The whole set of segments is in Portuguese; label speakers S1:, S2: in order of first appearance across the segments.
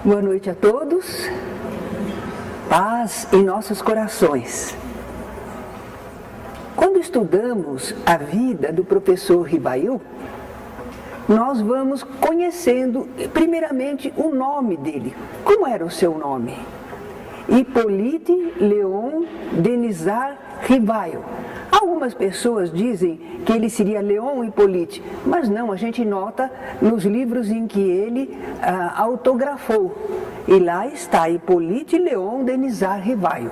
S1: Boa noite a todos, paz em nossos corações. Quando estudamos a vida do professor Rivail, nós vamos conhecendo primeiramente o nome dele. Como era o seu nome? Hippolyte Léon Denisard Rivail. Algumas pessoas dizem que ele seria Léon Hippolyte, mas não, a gente nota nos livros em que ele autografou. E lá está, Hippolyte Léon Denisard Rivail.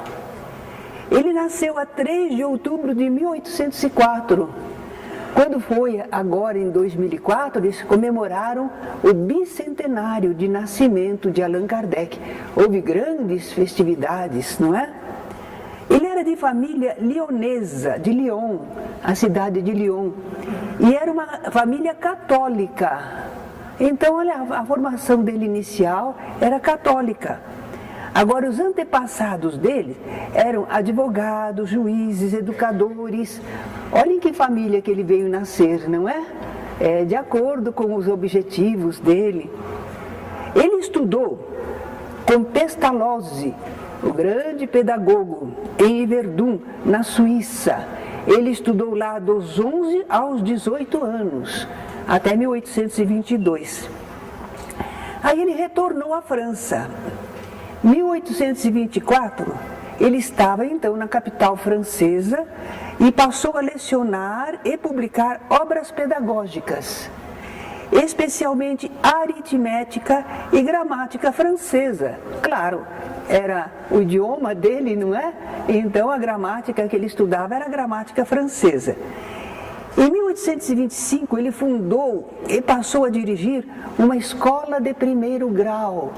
S1: Ele nasceu a 3 de outubro de 1804. Quando foi agora em 2004, eles comemoraram o bicentenário de nascimento de Allan Kardec. Houve grandes festividades, não é? Ele era de família lionesa, de Lyon, a cidade de Lyon, e era uma família católica. Então, olha, a formação dele inicial era católica. Agora, os antepassados dele eram advogados, juízes, educadores. Olhem que família que ele veio nascer, não é? De acordo com os objetivos dele. Ele estudou com Pestalozzi, o grande pedagogo, em Yverdun, na Suíça. Ele estudou lá dos 11 aos 18 anos, até 1822. Aí ele retornou à França. Em 1824, ele estava então na capital francesa e passou a lecionar e publicar obras pedagógicas, especialmente aritmética e gramática francesa. Claro, era o idioma dele, não é? Então a gramática que ele estudava era a gramática francesa. Em 1825 ele fundou e passou a dirigir uma escola de primeiro grau.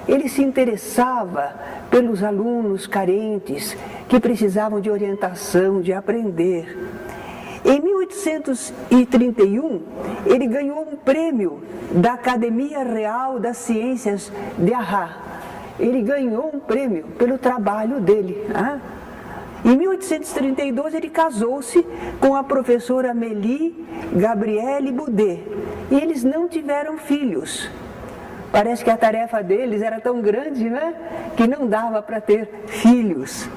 S1: Ele se interessava pelos alunos carentes que precisavam de orientação, de aprender. Em 1831, ele ganhou um prêmio da Academia Real das Ciências de Arras. Ele ganhou um prêmio pelo trabalho dele. Em 1832, ele casou-se com a professora Amélie Gabrielle Boudet. E eles não tiveram filhos. Parece que a tarefa deles era tão grande, né, que não dava para ter filhos.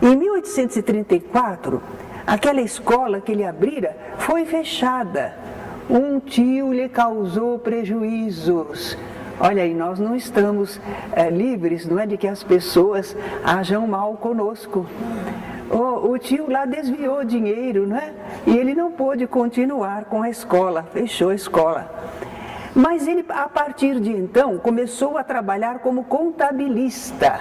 S1: Em 1834, aquela escola que ele abrira foi fechada. Um tio lhe causou prejuízos. Olha aí, nós não estamos livres, não é, de que as pessoas ajam mal conosco. O tio lá desviou dinheiro, não é? E ele não pôde continuar com a escola, fechou a escola. Mas ele, a partir de então, começou a trabalhar como contabilista.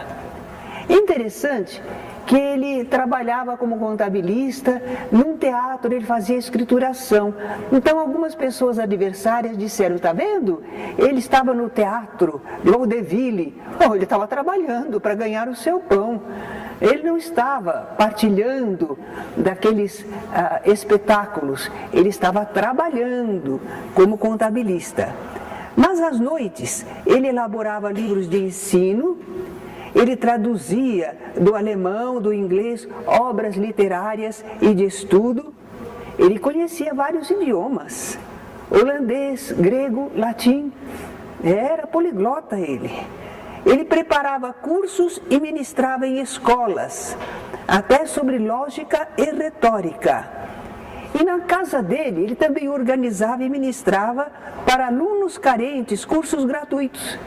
S1: Interessante que ele trabalhava como contabilista, num teatro ele fazia escrituração. Então algumas pessoas adversárias disseram, está vendo? Ele estava no teatro de vaudeville. Ele estava trabalhando para ganhar o seu pão. Ele não estava partilhando daqueles espetáculos, ele estava trabalhando como contabilista. Mas às noites ele elaborava livros de ensino, ele traduzia do alemão, do inglês, obras literárias e de estudo. Ele conhecia vários idiomas, holandês, grego, latim, era poliglota ele. Ele preparava cursos e ministrava em escolas, até sobre lógica e retórica. E na casa dele, ele também organizava e ministrava para alunos carentes cursos gratuitos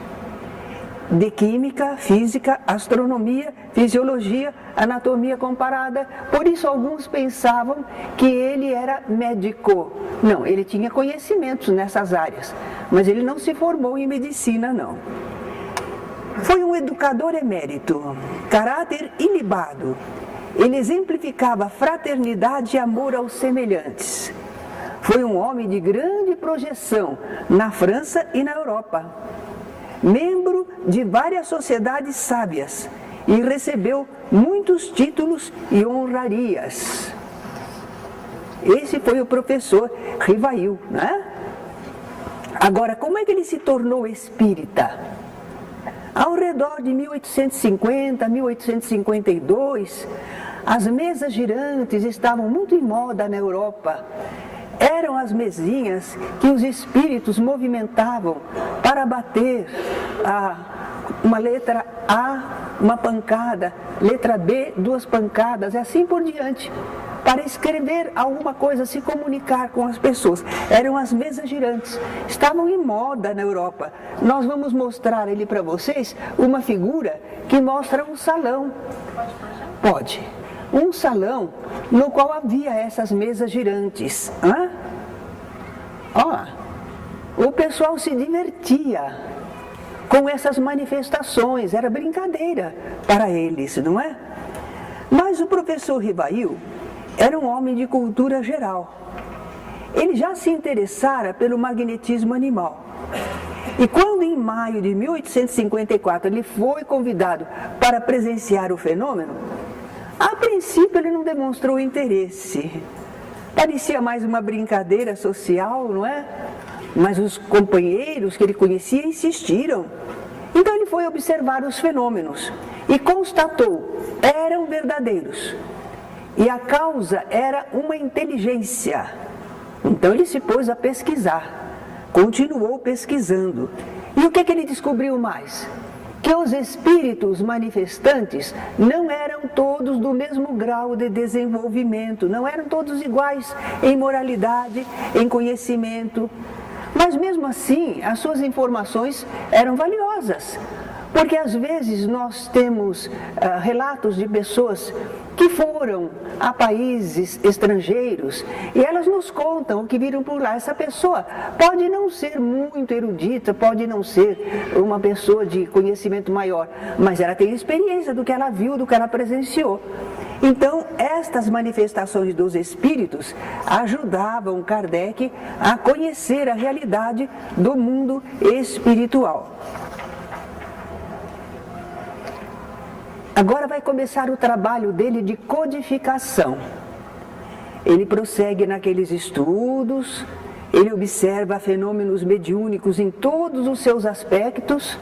S1: de química, física, astronomia, fisiologia, anatomia comparada. Por isso alguns pensavam que ele era médico. Não, ele tinha conhecimentos nessas áreas, mas ele não se formou em medicina, não. Foi um educador emérito, caráter ilibado. Ele exemplificava fraternidade e amor aos semelhantes. Foi um homem de grande projeção na França e na Europa. Membro de várias sociedades sábias e recebeu muitos títulos e honrarias. Esse foi o professor Rivail, né? Agora, como é que ele se tornou espírita? Ao redor de 1850, 1852, as mesas girantes estavam muito em moda na Europa. Eram as mesinhas que os espíritos movimentavam para bater uma letra A, uma pancada, letra B, 2 pancadas, e assim por diante, para escrever alguma coisa, se comunicar com as pessoas. Eram as mesas girantes, estavam em moda na Europa. Nós vamos mostrar ali para vocês uma figura que mostra um salão. Pode. Um salão no qual havia essas mesas girantes. O pessoal se divertia com essas manifestações, era brincadeira para eles, não é? Mas o professor Rivail era um homem de cultura geral. Ele já se interessara pelo magnetismo animal. E quando em maio de 1854 ele foi convidado para presenciar o fenômeno, a princípio ele não demonstrou interesse. Parecia mais uma brincadeira social, não é? Mas os companheiros que ele conhecia insistiram. Então ele foi observar os fenômenos e constatou, eram verdadeiros. E a causa era uma inteligência. Então ele se pôs a pesquisar, continuou pesquisando. E o que ele descobriu mais? Que os espíritos manifestantes não eram todos do mesmo grau de desenvolvimento, não eram todos iguais em moralidade, em conhecimento. Mas mesmo assim, as suas informações eram valiosas, porque às vezes nós temos relatos de pessoas que foram a países estrangeiros e elas nos contam o que viram por lá. Essa pessoa pode não ser muito erudita, pode não ser uma pessoa de conhecimento maior, mas ela tem experiência do que ela viu, do que ela presenciou. Então, estas manifestações dos espíritos ajudavam Kardec a conhecer a realidade do mundo espiritual. Agora vai começar o trabalho dele de codificação. Ele prossegue naqueles estudos, ele observa fenômenos mediúnicos em todos os seus aspectos.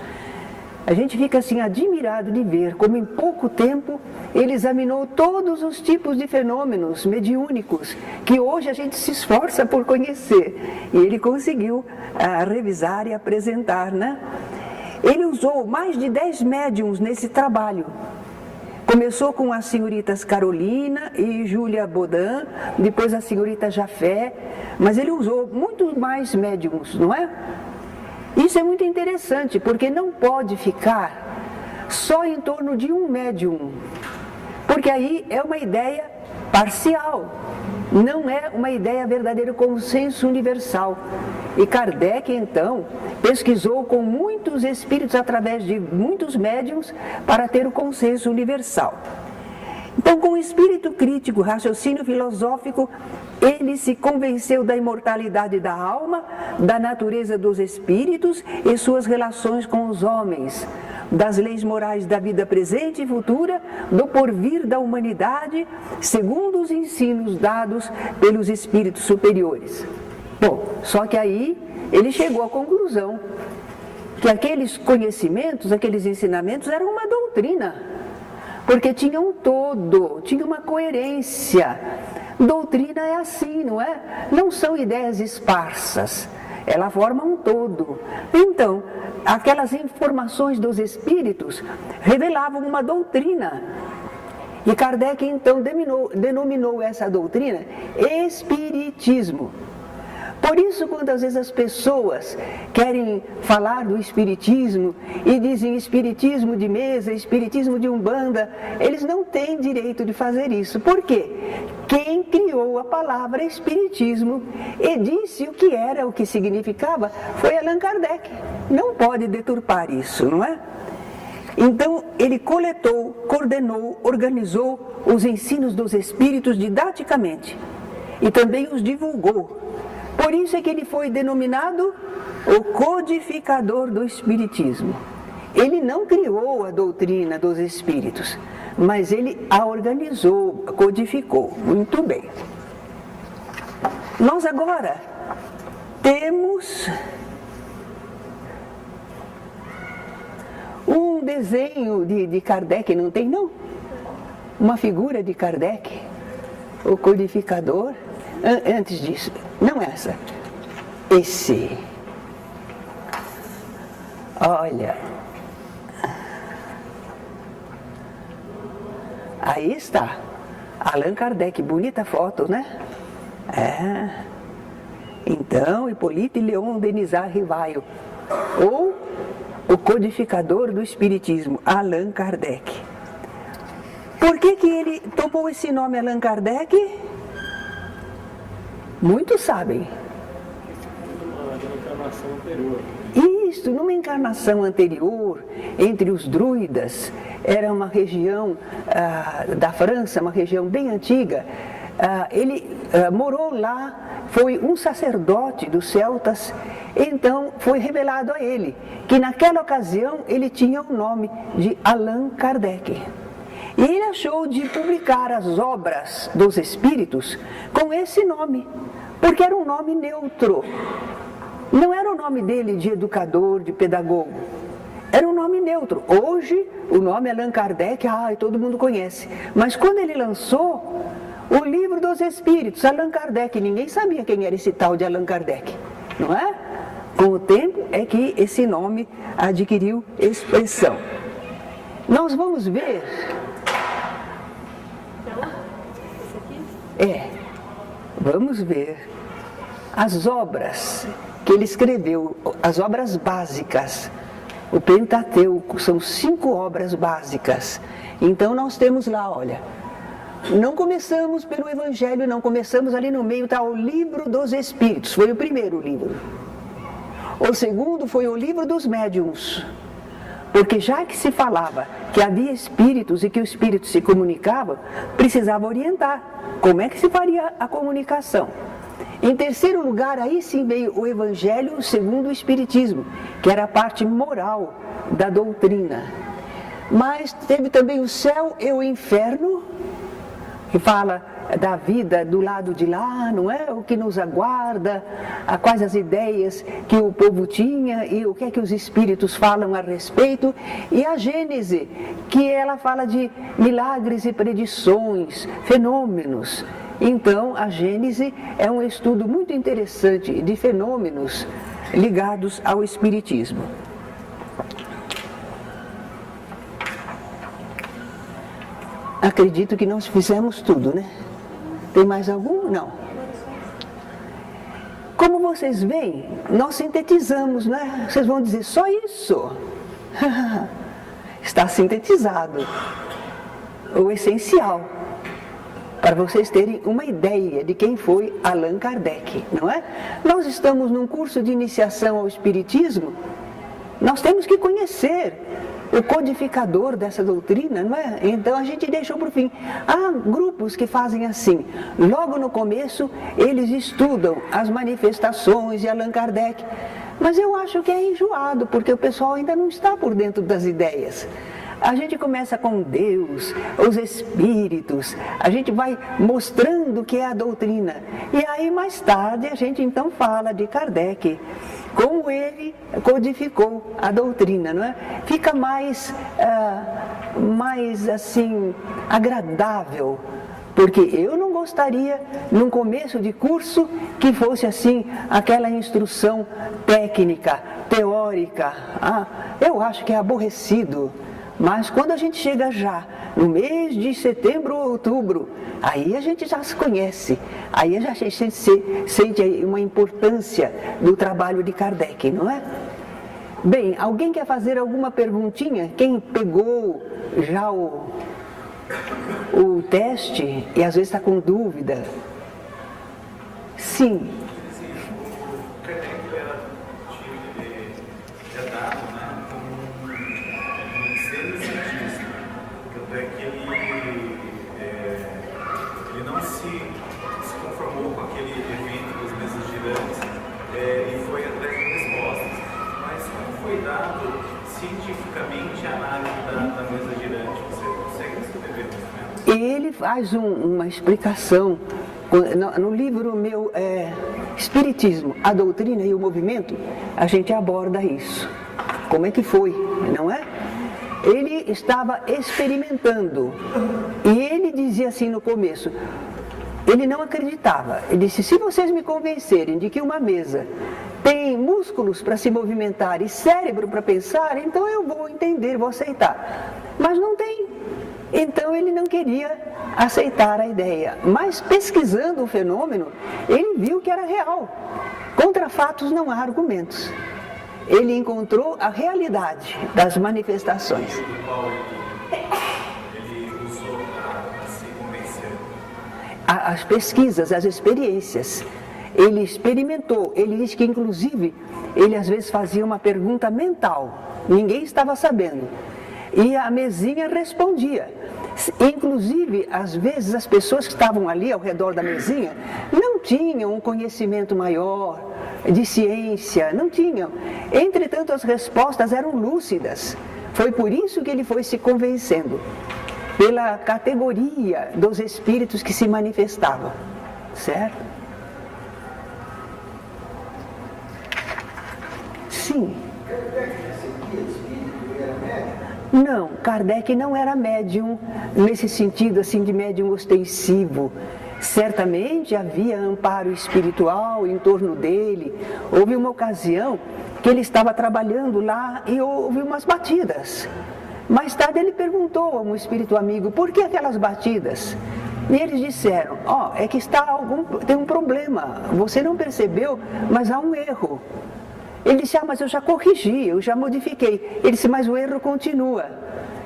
S1: A gente fica assim admirado de ver como em pouco tempo ele examinou todos os tipos de fenômenos mediúnicos que hoje a gente se esforça por conhecer. E ele conseguiu revisar e apresentar, né? Ele usou mais de 10 médiums nesse trabalho. Começou com as senhoritas Carolina e Júlia Baudin, depois a senhorita Jafé, mas ele usou muito mais médiums, não é? Isso é muito interessante, porque não pode ficar só em torno de um médium, porque aí é uma ideia parcial, não é uma ideia verdadeiro consenso universal. E Kardec, então, pesquisou com muitos espíritos através de muitos médiums para ter o consenso universal. Então, com o espírito crítico, raciocínio filosófico, ele se convenceu da imortalidade da alma, da natureza dos espíritos e suas relações com os homens, das leis morais da vida presente e futura, do porvir da humanidade, segundo os ensinos dados pelos espíritos superiores. Bom, só que aí ele chegou à conclusão que aqueles conhecimentos, aqueles ensinamentos eram uma doutrina, porque tinha um todo, tinha uma coerência. Doutrina é assim, não é? Não são ideias esparsas, ela forma um todo. Então, aquelas informações dos espíritos revelavam uma doutrina. E Kardec, então, denominou essa doutrina Espiritismo. Por isso, quando às vezes as pessoas querem falar do espiritismo e dizem espiritismo de mesa, espiritismo de umbanda, eles não têm direito de fazer isso. Por quê? Quem criou a palavra espiritismo e disse o que era, o que significava, foi Allan Kardec. Não pode deturpar isso, não é? Então, ele coletou, coordenou, organizou os ensinos dos espíritos didaticamente e também os divulgou. Por isso é que ele foi denominado o codificador do espiritismo. Ele não criou a doutrina dos espíritos, mas ele a organizou, codificou. Muito bem. Nós agora temos um desenho de Kardec, não tem não? Uma figura de Kardec, o codificador. Antes disso, não essa, esse, olha, Aí está, Allan Kardec, bonita foto, né? Então, Hippolyte Léon Denisard Rivaio, ou o codificador do Espiritismo, Allan Kardec. Por que ele tomou esse nome Allan Kardec? Muitos sabem. Isso, numa encarnação anterior, entre os druidas, era uma região da França, uma região bem antiga. Ele morou lá, foi um sacerdote dos celtas, então foi revelado a ele que naquela ocasião ele tinha o nome de Allan Kardec. E ele achou de publicar as obras dos espíritos com esse nome, porque era um nome neutro. Não era o nome dele de educador, de pedagogo. Era um nome neutro. Hoje, o nome Allan Kardec, todo mundo conhece. Mas quando ele lançou o Livro dos Espíritos, Allan Kardec, ninguém sabia quem era esse tal de Allan Kardec, não é? Com o tempo é que esse nome adquiriu expressão. Nós vamos ver... Vamos ver as obras que ele escreveu, as obras básicas. O Pentateuco são 5 obras básicas. Então nós temos lá, olha, não começamos pelo Evangelho, não começamos ali no meio, está o Livro dos Espíritos, foi o primeiro livro. O segundo foi o Livro dos Médiuns, porque já que se falava que havia espíritos e que o espírito se comunicava, precisava orientar como é que se faria a comunicação. Em terceiro lugar, aí sim veio o Evangelho segundo o Espiritismo, que era a parte moral da doutrina. Mas teve também o Céu e o Inferno, que fala da vida do lado de lá, não é? O que nos aguarda, quais as ideias que o povo tinha e o que é que os espíritos falam a respeito. E a Gênese, que ela fala de milagres e predições, fenômenos. Então, a Gênese é um estudo muito interessante de fenômenos ligados ao Espiritismo. Acredito que nós fizemos tudo, né? Tem mais algum? Não. Como vocês veem, nós sintetizamos, né? Vocês vão dizer, só isso? Está sintetizado o essencial, para vocês terem uma ideia de quem foi Allan Kardec, não é? Nós estamos num curso de iniciação ao Espiritismo, nós temos que conhecer o codificador dessa doutrina, não é? Então a gente deixou para o fim. Há grupos que fazem assim, logo no começo eles estudam as manifestações de Allan Kardec, mas eu acho que é enjoado, porque o pessoal ainda não está por dentro das ideias. A gente começa com Deus, os Espíritos, a gente vai mostrando o que é a doutrina. E aí mais tarde a gente então fala de Kardec, como ele codificou a doutrina, não é? Fica mais assim, agradável, porque eu não gostaria, num começo de curso, que fosse assim, aquela instrução técnica, teórica. Eu acho que é aborrecido. Mas quando a gente chega já no mês de setembro ou outubro, aí a gente já se conhece, aí a gente sente uma importância do trabalho de Kardec, não é? Bem, alguém quer fazer alguma perguntinha? Quem pegou já o teste e às vezes está com dúvida? Sim.
S2: Cientificamente a análise da mesa girante, você consegue escrever mais ou menos?
S1: Ele faz uma explicação no livro meu, Espiritismo, a doutrina e o movimento, a gente aborda isso. Como é que foi, não é? Ele estava experimentando e ele dizia assim no começo, ele não acreditava, ele disse, se vocês me convencerem de que uma mesa tem músculos para se movimentar e cérebro para pensar, então eu vou entender, vou aceitar. Mas não tem. Então ele não queria aceitar a ideia, mas pesquisando o fenômeno, ele viu que era real. Contra fatos não há argumentos. Ele encontrou a realidade das manifestações.
S2: Ele usou para se convencer.
S1: As pesquisas, as experiências. Ele experimentou, ele diz que inclusive, ele às vezes fazia uma pergunta mental, ninguém estava sabendo. E a mesinha respondia. Inclusive, às vezes, as pessoas que estavam ali ao redor da mesinha não tinham um conhecimento maior de ciência, não tinham. Entretanto, as respostas eram lúcidas. Foi por isso que ele foi se convencendo, pela categoria dos espíritos que se manifestavam, certo? Sim. Não, Kardec não era médium nesse sentido assim de médium ostensivo. Certamente havia amparo espiritual em torno dele. Houve uma ocasião que ele estava trabalhando lá e houve umas batidas. Mais tarde ele perguntou a um espírito amigo, por que aquelas batidas? E eles disseram, é que tem um problema, você não percebeu, mas há um erro. Ele disse, mas eu já corrigi, eu já modifiquei. Ele disse, mas o erro continua.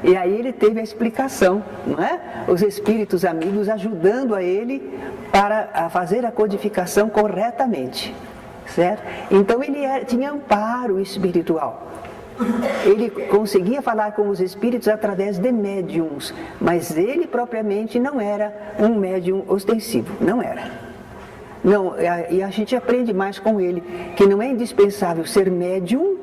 S1: E aí ele teve a explicação, não é? Os espíritos amigos ajudando a ele para fazer a codificação corretamente, certo? Então ele tinha amparo espiritual. Ele conseguia falar com os espíritos através de médiums, mas ele propriamente não era um médium ostensivo, não era. Não, e a gente aprende mais com ele, que não é indispensável ser médium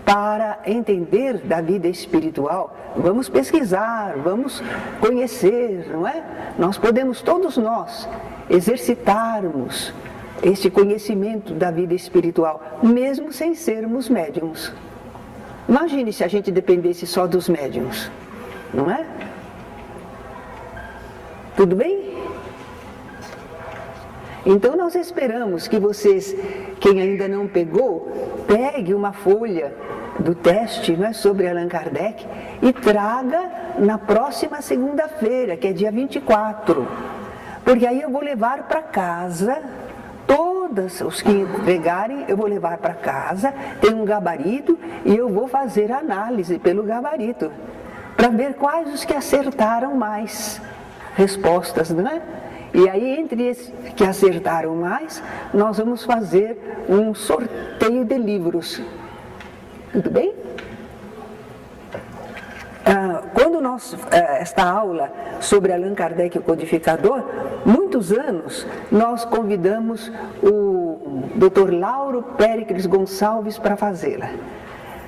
S1: para entender da vida espiritual. Vamos pesquisar, vamos conhecer, não é? Nós podemos, todos nós, exercitarmos este conhecimento da vida espiritual, mesmo sem sermos médiums. Imagine se a gente dependesse só dos médiums, não é? Tudo bem? Então nós esperamos que vocês, quem ainda não pegou, pegue uma folha do teste, não é, sobre Allan Kardec e traga na próxima segunda-feira, que é dia 24. Porque aí eu vou levar para casa, todos os que entregarem, eu vou levar para casa, tem um gabarito e eu vou fazer análise pelo gabarito, para ver quais os que acertaram mais respostas, não é? E aí, entre esses que acertaram mais, nós vamos fazer um sorteio de livros. Tudo bem? Quando esta aula sobre Allan Kardec, o codificador, muitos anos, nós convidamos o Dr. Lauro Péricles Gonçalves para fazê-la.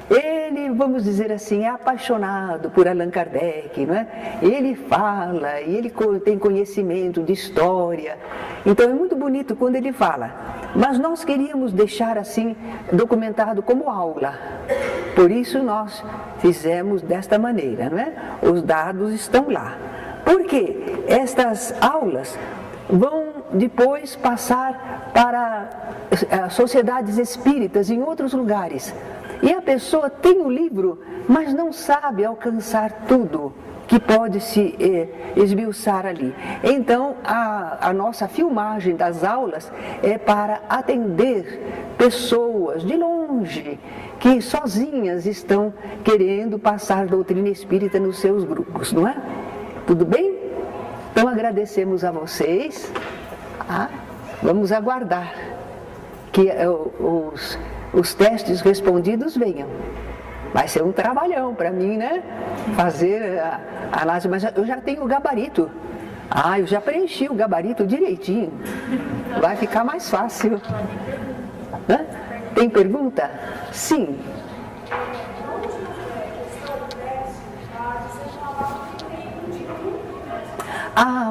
S1: Ele, vamos dizer assim, é apaixonado por Allan Kardec, não é? Ele fala, e ele tem conhecimento de história. Então é muito bonito quando ele fala. Mas nós queríamos deixar assim, documentado como aula. Por isso nós fizemos desta maneira, não é? Os dados estão lá. Porque estas aulas vão depois passar para sociedades espíritas em outros lugares. E a pessoa tem o livro, mas não sabe alcançar tudo que pode se esmiuçar ali. Então, a nossa filmagem das aulas é para atender pessoas de longe, que sozinhas estão querendo passar doutrina espírita nos seus grupos, não é? Tudo bem? Então, agradecemos a vocês. Vamos aguardar que os testes respondidos venham. Vai ser um trabalhão para mim, né? Fazer a análise, mas eu já tenho o gabarito. Eu já preenchi o gabarito direitinho. Vai ficar mais fácil. Tem pergunta? Sim.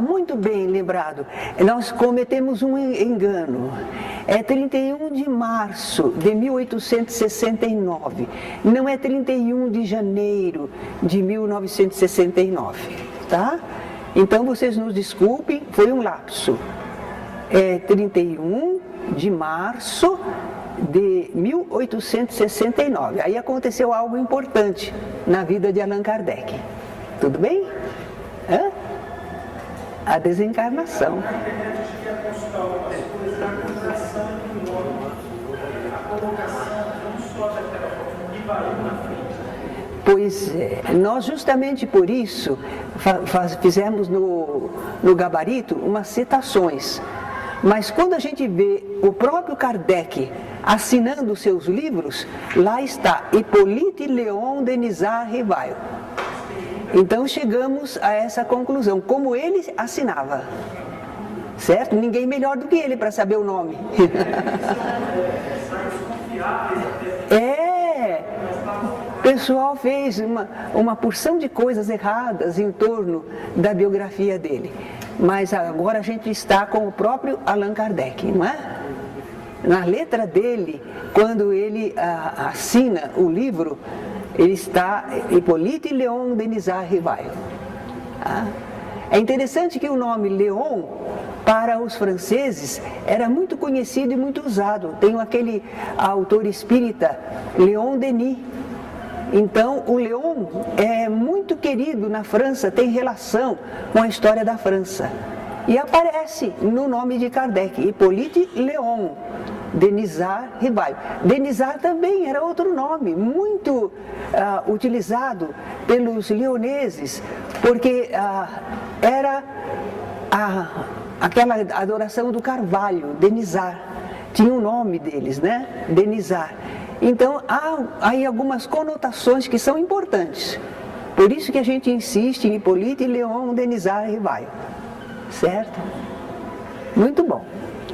S1: Muito bem lembrado. Nós cometemos um engano. É 31 de março de 1869. Não é 31 de janeiro de 1969, tá? Então vocês nos desculpem, foi um lapso. É 31 de março de 1869. Aí aconteceu algo importante na vida de Allan Kardec. Tudo bem? Hã? A desencarnação. Pois nós justamente por isso fizemos no gabarito umas citações. Mas quando a gente vê o próprio Kardec assinando seus livros, lá está Hippolyte Léon Denisard Rivail. Então chegamos a essa conclusão, como ele assinava, certo? Ninguém melhor do que ele para saber o nome. O pessoal fez uma porção de coisas erradas em torno da biografia dele. Mas agora a gente está com o próprio Allan Kardec, não é? Na letra dele, quando ele assina o livro, ele está Hippolyte Léon Denisard Rivail. É interessante que o nome Léon, para os franceses, era muito conhecido e muito usado. Tem aquele autor espírita, Léon Denis. Então, o Léon é muito querido na França, tem relação com a história da França. E aparece no nome de Kardec, Hippolyte Léon Denisard Rivail. Denisard também era outro nome, muito utilizado pelos leoneses, porque era aquela adoração do carvalho, Denisard. Tinha o nome deles, né? Denisard. Então, há aí algumas conotações que são importantes. Por isso que a gente insiste em Hippolyte Léon Denisard Rivail. Certo? Muito bom.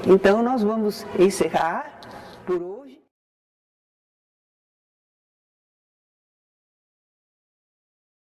S1: Então, nós vamos encerrar por hoje.